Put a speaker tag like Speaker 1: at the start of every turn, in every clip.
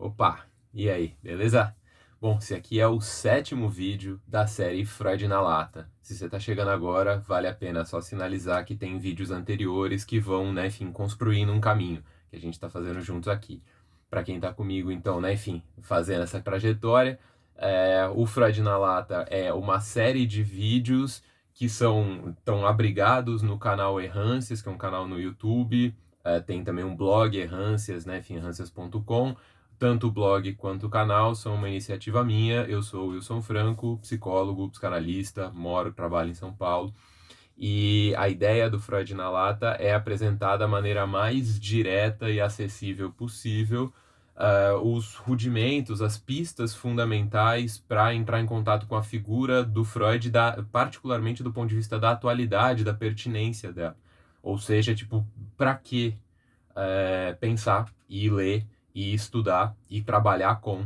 Speaker 1: Opa, e aí, beleza? Bom, esse aqui é o 7º vídeo da série Freud na Lata. Se você tá chegando agora, vale a pena só sinalizar que tem vídeos anteriores que vão, né, enfim, construindo um caminho que a gente tá fazendo juntos aqui. Para quem tá comigo, então, né, enfim, fazendo essa trajetória, o Freud na Lata é uma série de vídeos que estão abrigados no canal Errâncias, que é um canal no YouTube. Tem também um blog Errâncias, né, enfim, errâncias.com. Tanto o blog quanto o canal são uma iniciativa minha. Eu sou o Wilson Franco, psicólogo, psicanalista, trabalho em São Paulo. E a ideia do Freud na Lata é apresentar da maneira mais direta e acessível possível os rudimentos, as pistas fundamentais para entrar em contato com a figura do Freud, particularmente do ponto de vista da atualidade, da pertinência dela. Ou seja, tipo, para que pensar e ler e estudar e trabalhar com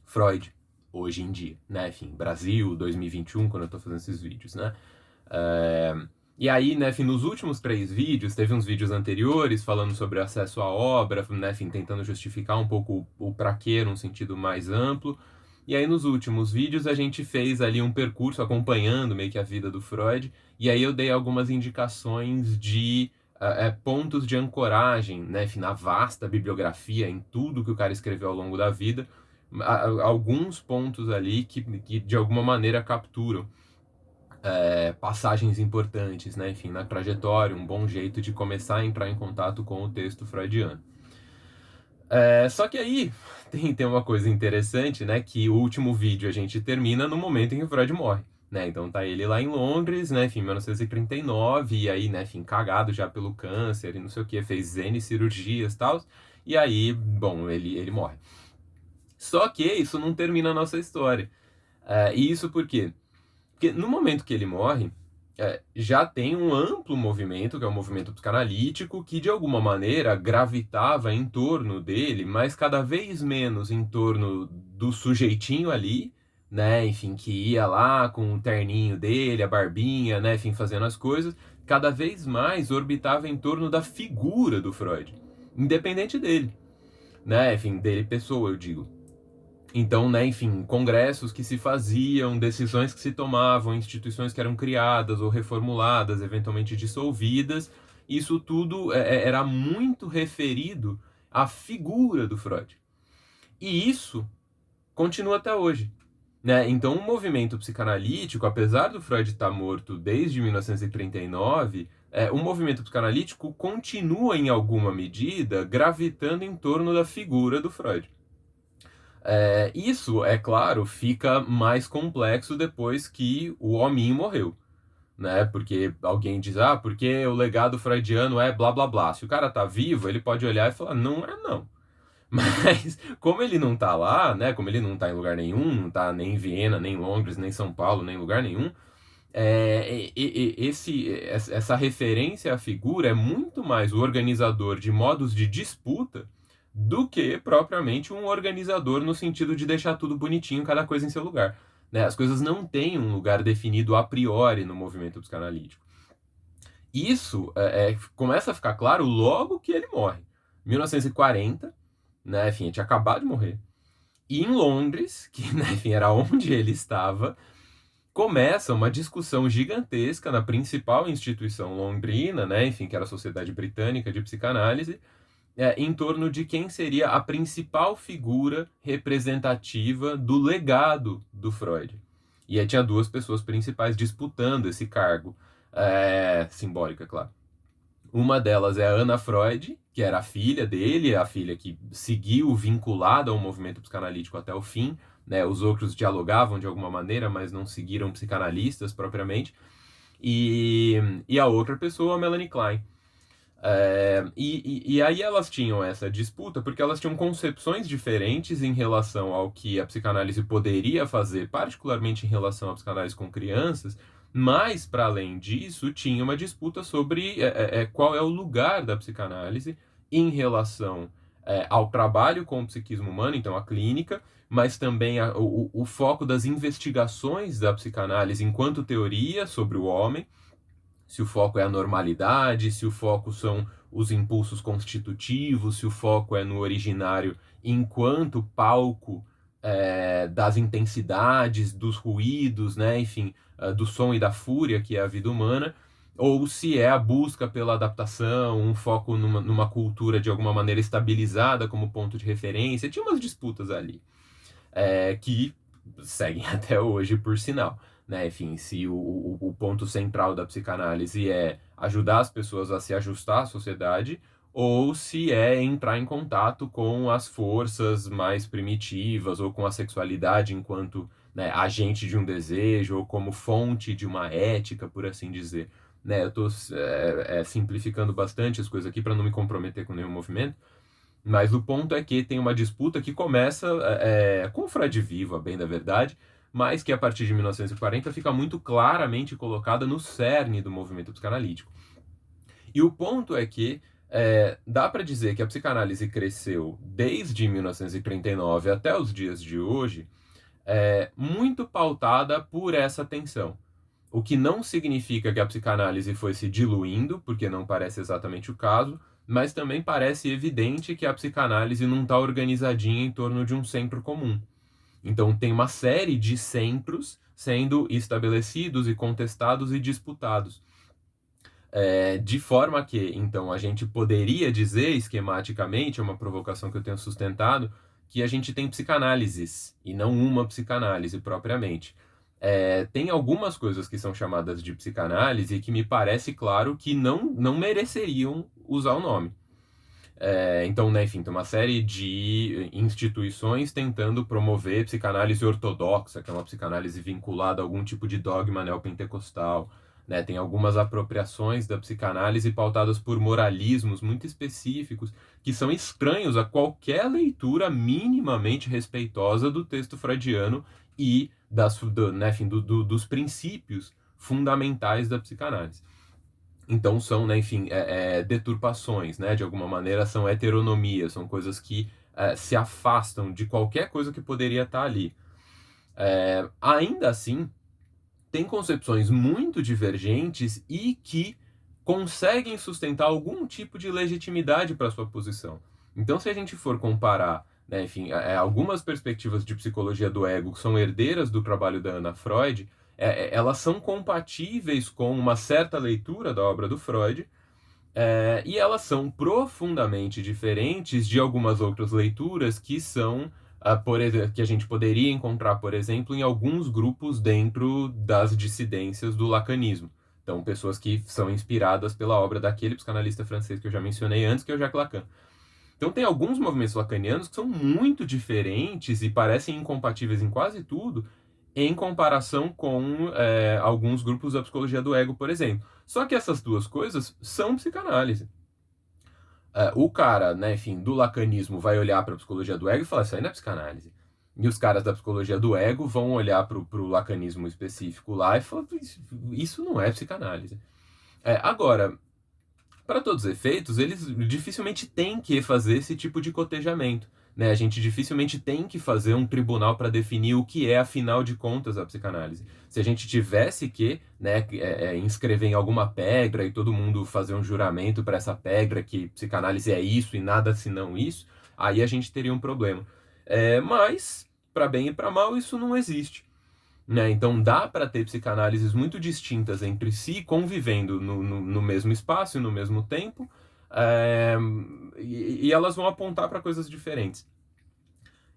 Speaker 1: Freud hoje em dia, né? Enfim, Brasil, 2021, quando eu tô fazendo esses vídeos, né? E aí, né, enfim, nos últimos 3 vídeos, teve uns vídeos anteriores falando sobre acesso à obra, né, enfim, tentando justificar um pouco o pra quê num sentido mais amplo. E aí, nos últimos vídeos, a gente fez ali um percurso acompanhando meio que a vida do Freud, e aí eu dei algumas indicações de pontos de ancoragem, né, enfim, na vasta bibliografia, em tudo que o cara escreveu ao longo da vida, alguns pontos ali que de alguma maneira capturam passagens importantes, né, enfim, na trajetória, um bom jeito de começar a entrar em contato com o texto freudiano. Só que aí tem uma coisa interessante, né, que o último vídeo a gente termina no momento em que o Freud morre. Né, então tá ele lá em Londres, né, enfim, 1939, e aí, né, enfim, cagado já pelo câncer e não sei o que, fez N cirurgias e tal, e aí, bom, ele morre. Só que isso não termina a nossa história. E isso por quê? Porque no momento que ele morre, já tem um amplo movimento, que é o movimento psicanalítico, que de alguma maneira gravitava em torno dele, mas cada vez menos em torno do sujeitinho ali, né, enfim, que ia lá com o terninho dele, a barbinha, né, enfim, fazendo as coisas, cada vez mais orbitava em torno da figura do Freud, independente dele, né, enfim, dele pessoa, eu digo. Então, né, enfim, congressos que se faziam, decisões que se tomavam, instituições que eram criadas ou reformuladas, eventualmente dissolvidas, isso tudo era muito referido à figura do Freud. E isso continua até hoje. Né? Então, o movimento psicanalítico, apesar do Freud estar morto desde 1939, o movimento psicanalítico continua, em alguma medida, gravitando em torno da figura do Freud. Isso, é claro, fica mais complexo depois que o hominho morreu, né? Porque alguém diz, porque o legado freudiano é blá blá blá. Se o cara tá vivo, ele pode olhar e falar, não é não. Mas como ele não tá lá, né? Como ele não tá em lugar nenhum, não tá nem em Viena, nem em Londres, nem em São Paulo, nem em lugar nenhum, essa referência à figura é muito mais o organizador de modos de disputa do que propriamente um organizador no sentido de deixar tudo bonitinho, cada coisa em seu lugar. Né? As coisas não têm um lugar definido a priori no movimento psicanalítico. Isso começa a ficar claro logo que ele morre. 1940, né, enfim, ele tinha acabado de morrer. E em Londres, que né, enfim, era onde ele estava, começa uma discussão gigantesca na principal instituição londrina, né, enfim, que era a Sociedade Britânica de Psicanálise, em torno de quem seria a principal figura representativa do legado do Freud. E aí tinha 2 pessoas principais disputando esse cargo, simbólico, é claro. Uma delas é a Anna Freud, que era a filha dele, a filha que seguiu vinculada ao movimento psicanalítico até o fim, né? Os outros dialogavam de alguma maneira, mas não seguiram psicanalistas propriamente. E a outra pessoa, a Melanie Klein. E aí elas tinham essa disputa porque elas tinham concepções diferentes em relação ao que a psicanálise poderia fazer, particularmente em relação à psicanálise com crianças, mas, para além disso, tinha uma disputa sobre qual é o lugar da psicanálise em relação ao trabalho com o psiquismo humano, então a clínica, mas também o foco das investigações da psicanálise enquanto teoria sobre o homem, se o foco é a normalidade, se o foco são os impulsos constitutivos, se o foco é no originário enquanto palco das intensidades, dos ruídos, né, enfim, do som e da fúria, que é a vida humana, ou se é a busca pela adaptação, um foco numa cultura de alguma maneira estabilizada como ponto de referência. Tinha umas disputas ali, que seguem até hoje, por sinal. Né? Enfim, se o ponto central da psicanálise é ajudar as pessoas a se ajustar à sociedade, ou se é entrar em contato com as forças mais primitivas, ou com a sexualidade enquanto, né, agente de um desejo, ou como fonte de uma ética, por assim dizer. Né, eu estou simplificando bastante as coisas aqui para não me comprometer com nenhum movimento, mas o ponto é que tem uma disputa que começa com o Freud vivo, a bem da verdade, mas que a partir de 1940 fica muito claramente colocada no cerne do movimento psicanalítico. E o ponto é que dá para dizer que a psicanálise cresceu desde 1939 até os dias de hoje, muito pautada por essa tensão. O que não significa que a psicanálise foi se diluindo, porque não parece exatamente o caso, mas também parece evidente que a psicanálise não está organizadinha em torno de um centro comum. Então tem uma série de centros sendo estabelecidos e contestados e disputados. De forma que, então, a gente poderia dizer, esquematicamente, é uma provocação que eu tenho sustentado, que a gente tem psicanálises, e não uma psicanálise propriamente. Tem algumas coisas que são chamadas de psicanálise que me parece claro que não mereceriam usar o nome. Então, né, enfim, tem uma série de instituições tentando promover psicanálise ortodoxa, que é uma psicanálise vinculada a algum tipo de dogma neopentecostal. Né? Tem algumas apropriações da psicanálise pautadas por moralismos muito específicos, que são estranhos a qualquer leitura minimamente respeitosa do texto freudiano e né, enfim, dos princípios fundamentais da psicanálise. Então são, né, enfim, deturpações, né, de alguma maneira são heteronomias, são coisas que se afastam de qualquer coisa que poderia estar ali. Ainda assim, tem concepções muito divergentes e que conseguem sustentar algum tipo de legitimidade para sua posição. Então, se a gente for comparar, né, enfim, algumas perspectivas de psicologia do ego que são herdeiras do trabalho da Anna Freud, elas são compatíveis com uma certa leitura da obra do Freud, e elas são profundamente diferentes de algumas outras leituras que são, que a gente poderia encontrar, por exemplo, em alguns grupos dentro das dissidências do lacanismo. Então, pessoas que são inspiradas pela obra daquele psicanalista francês que eu já mencionei antes, que é o Jacques Lacan. Então, tem alguns movimentos lacanianos que são muito diferentes e parecem incompatíveis em quase tudo, em comparação com alguns grupos da psicologia do ego, por exemplo. Só que essas duas coisas são psicanálise. O cara, né, enfim, do lacanismo vai olhar para a psicologia do ego e falar, isso aí não é psicanálise. E os caras da psicologia do ego vão olhar para o lacanismo específico lá e falar, isso não é psicanálise. Agora, para todos os efeitos, eles dificilmente têm que fazer esse tipo de cotejamento. Né? A gente dificilmente tem que fazer um tribunal para definir o que é, afinal de contas, a psicanálise. Se a gente tivesse que, né, inscrever em alguma pedra e todo mundo fazer um juramento para essa pedra que psicanálise é isso e nada senão isso, aí a gente teria um problema. Mas, para bem e para mal, isso não existe. Né? Então dá para ter psicanálises muito distintas entre si, convivendo no mesmo espaço e no mesmo tempo, e elas vão apontar para coisas diferentes.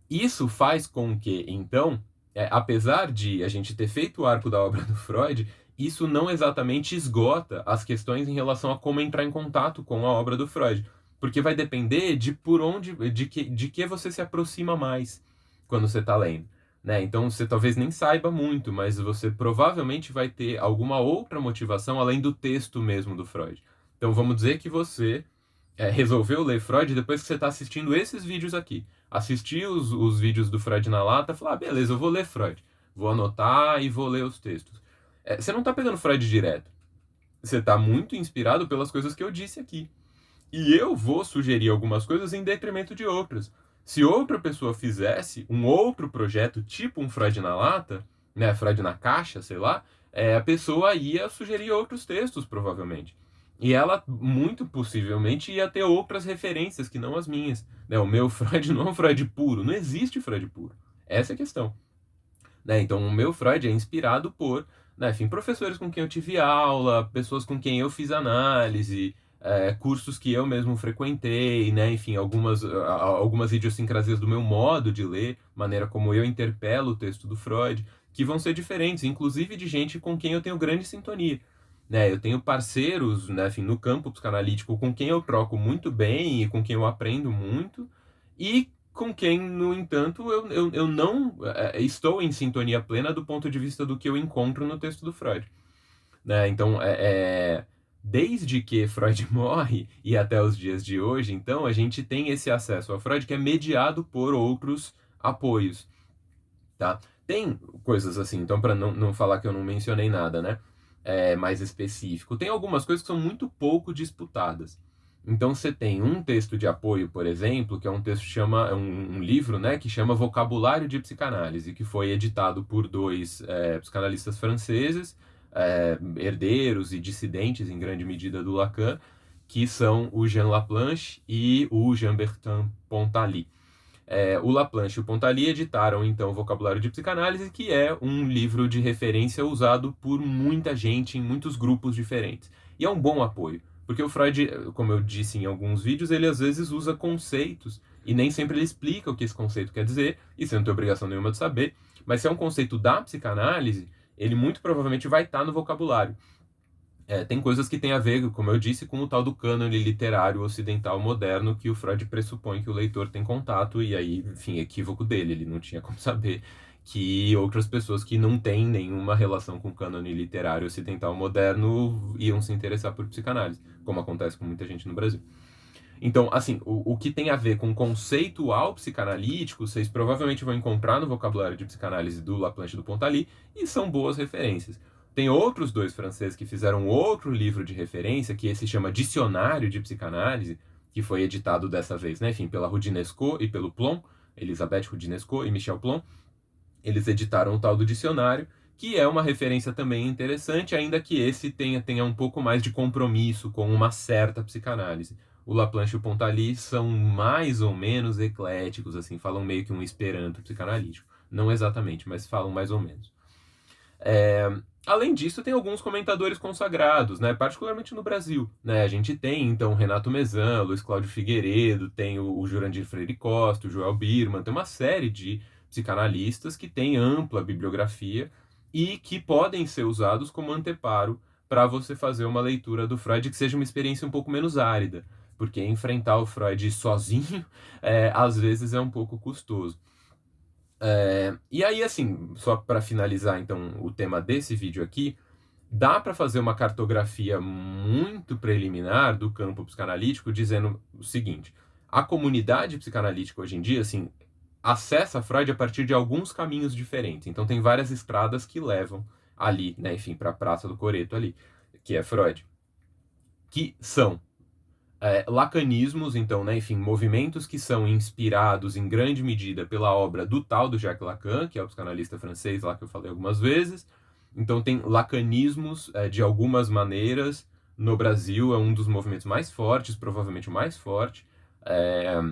Speaker 1: Isso faz com que, então, apesar de a gente ter feito o arco da obra do Freud, isso não exatamente esgota as questões em relação a como entrar em contato com a obra do Freud, porque vai depender de por onde, de que você se aproxima mais quando você está lendo. Né? Então você talvez nem saiba muito, mas você provavelmente vai ter alguma outra motivação além do texto mesmo do Freud. Então vamos dizer que você resolveu ler Freud depois que você está assistindo esses vídeos aqui. Assistir os vídeos do Freud na lata, falar, beleza, eu vou ler Freud. Vou anotar e vou ler os textos. Você não está pegando Freud direto. Você está muito inspirado pelas coisas que eu disse aqui. E eu vou sugerir algumas coisas em detrimento de outras. Se outra pessoa fizesse um outro projeto, tipo um Freud na lata, né, Freud na caixa, sei lá, a pessoa ia sugerir outros textos, provavelmente. E ela, muito possivelmente, ia ter outras referências que não as minhas, né? O meu Freud não é um Freud puro, não existe Freud puro. Essa é a questão, né? Então, o meu Freud é inspirado por, né, enfim, professores com quem eu tive aula, pessoas com quem eu fiz análise, cursos que eu mesmo frequentei, né? Enfim, algumas idiosincrasias do meu modo de ler, maneira como eu interpelo o texto do Freud, que vão ser diferentes, inclusive de gente com quem eu tenho grande sintonia. Né, eu tenho parceiros, né, enfim, no campo psicanalítico com quem eu troco muito bem e com quem eu aprendo muito, e com quem, no entanto, eu não estou em sintonia plena do ponto de vista do que eu encontro no texto do Freud. Né? Então, desde que Freud morre e até os dias de hoje, então, a gente tem esse acesso ao Freud que é mediado por outros apoios. Tá? Tem coisas assim, então, para não falar que eu não mencionei nada, né? Mais específico, tem algumas coisas que são muito pouco disputadas. Então você tem um texto de apoio, por exemplo, que é um texto chama um livro, né, que chama Vocabulário de Psicanálise, que foi editado por dois psicanalistas franceses, herdeiros e dissidentes em grande medida do Lacan, que são o Jean Laplanche e o Jean-Bertrand Pontalis. O Laplanche e o Pontalis editaram então o Vocabulário de Psicanálise, que é um livro de referência usado por muita gente em muitos grupos diferentes. E é um bom apoio, porque o Freud, como eu disse em alguns vídeos, ele às vezes usa conceitos e nem sempre ele explica o que esse conceito quer dizer, e você não tem obrigação nenhuma de saber, mas se é um conceito da psicanálise, ele muito provavelmente vai estar no vocabulário. Tem coisas que têm a ver, como eu disse, com o tal do cânone literário ocidental moderno que o Freud pressupõe que o leitor tem contato, e aí, enfim, equívoco dele, ele não tinha como saber que outras pessoas que não têm nenhuma relação com o cânone literário ocidental moderno iam se interessar por psicanálise, como acontece com muita gente no Brasil. Então, assim, o que tem a ver com conceitual psicanalítico, vocês provavelmente vão encontrar no vocabulário de psicanálise do Laplanche e do Pontalis, e são boas referências. Tem outros dois franceses que fizeram outro livro de referência, que esse chama Dicionário de Psicanálise, que foi editado dessa vez, né, enfim, pela Roudinesco e pelo Plon, Elisabeth Roudinesco e Michel Plon. Eles editaram o tal do dicionário, que é uma referência também interessante, ainda que esse tenha um pouco mais de compromisso com uma certa psicanálise. O Laplanche e o Pontalis são mais ou menos ecléticos, assim, falam meio que um esperanto psicanalítico. Não exatamente, mas falam mais ou menos. Além disso, tem alguns comentadores consagrados, né? Particularmente no Brasil. Né? A gente tem, então, Renato Mezan, Luiz Cláudio Figueiredo, tem o Jurandir Freire Costa, o Joel Birman, tem uma série de psicanalistas que têm ampla bibliografia e que podem ser usados como anteparo para você fazer uma leitura do Freud que seja uma experiência um pouco menos árida, porque enfrentar o Freud sozinho, às vezes é um pouco custoso. E aí, assim, só para finalizar então o tema desse vídeo aqui, dá para fazer uma cartografia muito preliminar do campo psicanalítico dizendo o seguinte: a comunidade psicanalítica hoje em dia, assim, acessa Freud a partir de alguns caminhos diferentes. Então tem várias estradas que levam ali, né, enfim, para a Praça do Coreto ali, que é Freud, que são lacanismos, então, né, enfim, movimentos que são inspirados em grande medida pela obra do tal do Jacques Lacan, que é o psicanalista francês lá que eu falei algumas vezes. Então tem lacanismos de algumas maneiras. No Brasil é um dos movimentos mais fortes, provavelmente o mais forte,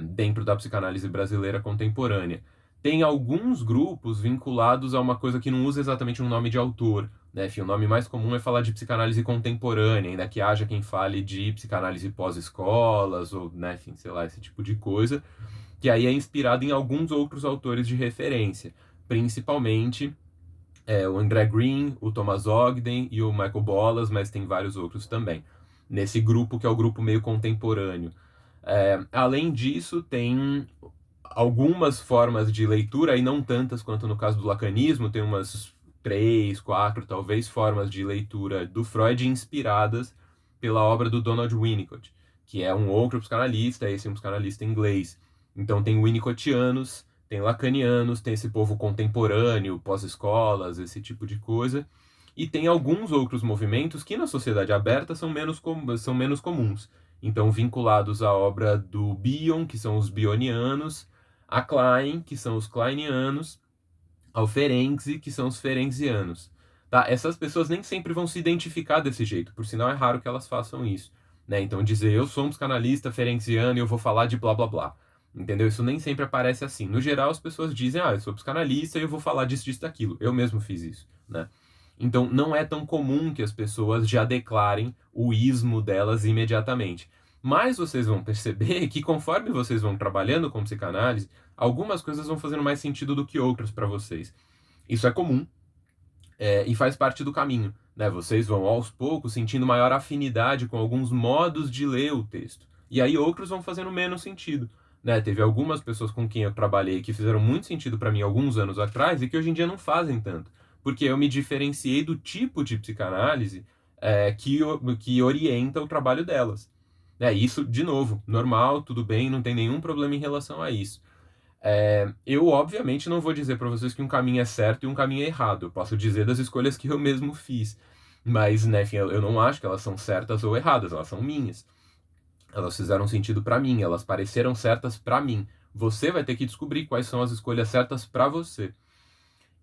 Speaker 1: dentro da psicanálise brasileira contemporânea. Tem alguns grupos vinculados a uma coisa que não usa exatamente um nome de autor, né? Enfim, o nome mais comum é falar de psicanálise contemporânea, ainda que haja quem fale de psicanálise pós-escolas, ou, né, enfim, sei lá, esse tipo de coisa, que aí é inspirado em alguns outros autores de referência, principalmente o André Green, o Thomas Ogden e o Michael Bolas, mas tem vários outros também, nesse grupo que é o grupo meio contemporâneo. Além disso, tem algumas formas de leitura, e não tantas quanto no caso do lacanismo, tem umas 3, 4, talvez, formas de leitura do Freud inspiradas pela obra do Donald Winnicott, que é um outro psicanalista, esse é um psicanalista inglês. Então tem Winnicottianos, tem lacanianos, tem esse povo contemporâneo, pós-escolas, esse tipo de coisa. E tem alguns outros movimentos que na sociedade aberta são menos comuns. Então, vinculados à obra do Bion, que são os bionianos, a Klein, que são os kleinianos, ao Ferenczi, que são os ferencianos. tá? Essas pessoas nem sempre vão se identificar desse jeito, por sinal é raro que elas façam isso, né? Então dizer eu sou um psicanalista ferenciano e eu vou falar de blá blá blá, entendeu? Isso nem sempre aparece assim. No geral as pessoas dizem, eu sou psicanalista e eu vou falar disso, disso, daquilo. Eu mesmo fiz isso, né? Então não é tão comum que as pessoas já declarem o ismo delas imediatamente. Mas vocês vão perceber que conforme vocês vão trabalhando com psicanálise, algumas coisas vão fazendo mais sentido do que outras para vocês. Isso é comum, e faz parte do caminho, né? Vocês vão aos poucos sentindo maior afinidade com alguns modos de ler o texto. E aí outros vão fazendo menos sentido, né? Teve algumas pessoas com quem eu trabalhei que fizeram muito sentido para mim alguns anos atrás e que hoje em dia não fazem tanto, porque eu me diferenciei do tipo de psicanálise que orienta o trabalho delas. Isso, de novo, normal, tudo bem, não tem nenhum problema em relação a isso. Eu, obviamente, não vou dizer para vocês que um caminho é certo e um caminho é errado. Eu posso dizer das escolhas que eu mesmo fiz. Mas, né, enfim, eu não acho que elas são certas ou erradas, elas são minhas. Elas fizeram sentido para mim, elas pareceram certas para mim. Você vai ter que descobrir quais são as escolhas certas para você.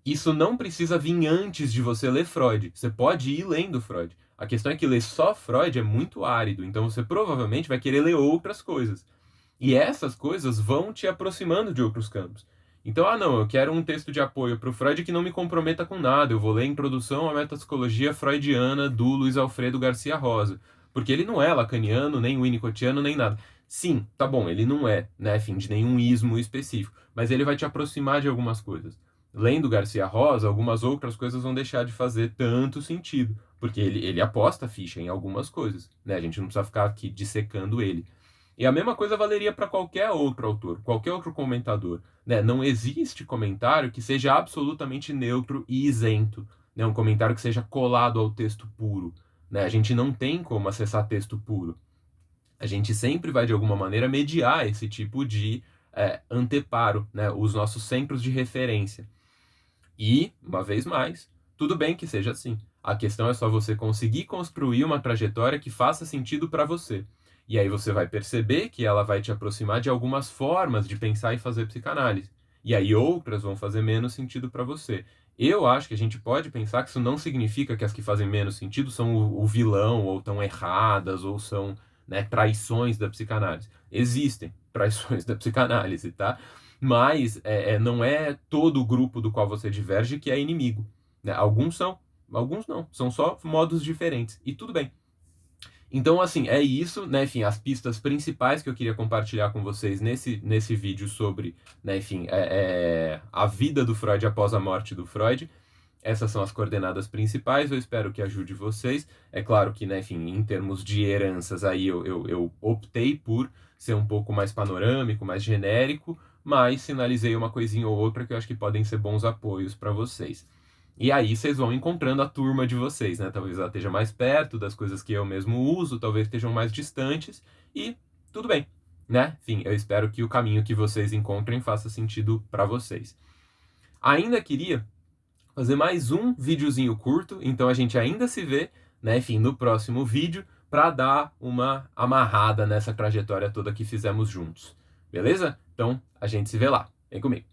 Speaker 1: Isso não precisa vir antes de você ler Freud. Você pode ir lendo Freud. A questão é que ler só Freud é muito árido, então você provavelmente vai querer ler outras coisas. E essas coisas vão te aproximando de outros campos. Então, não, eu quero um texto de apoio para o Freud que não me comprometa com nada. Eu vou ler Introdução à Metapsicologia Freudiana do Luiz Alfredo Garcia Rosa. Porque ele não é lacaniano, nem winnicottiano, nem nada. Sim, tá bom, ele não é, né, enfim, de nenhum ismo específico. Mas ele vai te aproximar de algumas coisas. Lendo Garcia Rosa, algumas outras coisas vão deixar de fazer tanto sentido. Porque ele aposta a ficha em algumas coisas, né? A gente não precisa ficar aqui dissecando ele. E a mesma coisa valeria para qualquer outro autor, qualquer outro comentador, né? Não existe comentário que seja absolutamente neutro e isento, né? Um comentário que seja colado ao texto puro, né? A gente não tem como acessar texto puro. A gente sempre vai, de alguma maneira, mediar esse tipo de anteparo, né? Os nossos centros de referência. E, uma vez mais, tudo bem que seja assim. A questão é só você conseguir construir uma trajetória que faça sentido para você. E aí você vai perceber que ela vai te aproximar de algumas formas de pensar e fazer psicanálise. E aí outras vão fazer menos sentido para você. Eu acho que a gente pode pensar que isso não significa que as que fazem menos sentido são o vilão, ou estão erradas, ou são, né, traições da psicanálise. Existem traições da psicanálise, tá? Mas não é todo o grupo do qual você diverge que é inimigo, né? Alguns são, alguns não. São só modos diferentes. E tudo bem. Então, assim, é isso, né? Enfim, as pistas principais que eu queria compartilhar com vocês nesse vídeo sobre, né, enfim, a vida do Freud após a morte do Freud. Essas são as coordenadas principais, eu espero que ajude vocês. É claro que, né, enfim, em termos de heranças, aí eu optei por ser um pouco mais panorâmico, mais genérico, mas sinalizei uma coisinha ou outra que eu acho que podem ser bons apoios para vocês. E aí vocês vão encontrando a turma de vocês, né? Talvez ela esteja mais perto das coisas que eu mesmo uso, talvez estejam mais distantes, e tudo bem, né? Enfim, eu espero que o caminho que vocês encontrem faça sentido para vocês. Ainda queria fazer mais um videozinho curto, então a gente ainda se vê, né, enfim, no próximo vídeo, para dar uma amarrada nessa trajetória toda que fizemos juntos. Beleza? Então, a gente se vê lá. Vem comigo.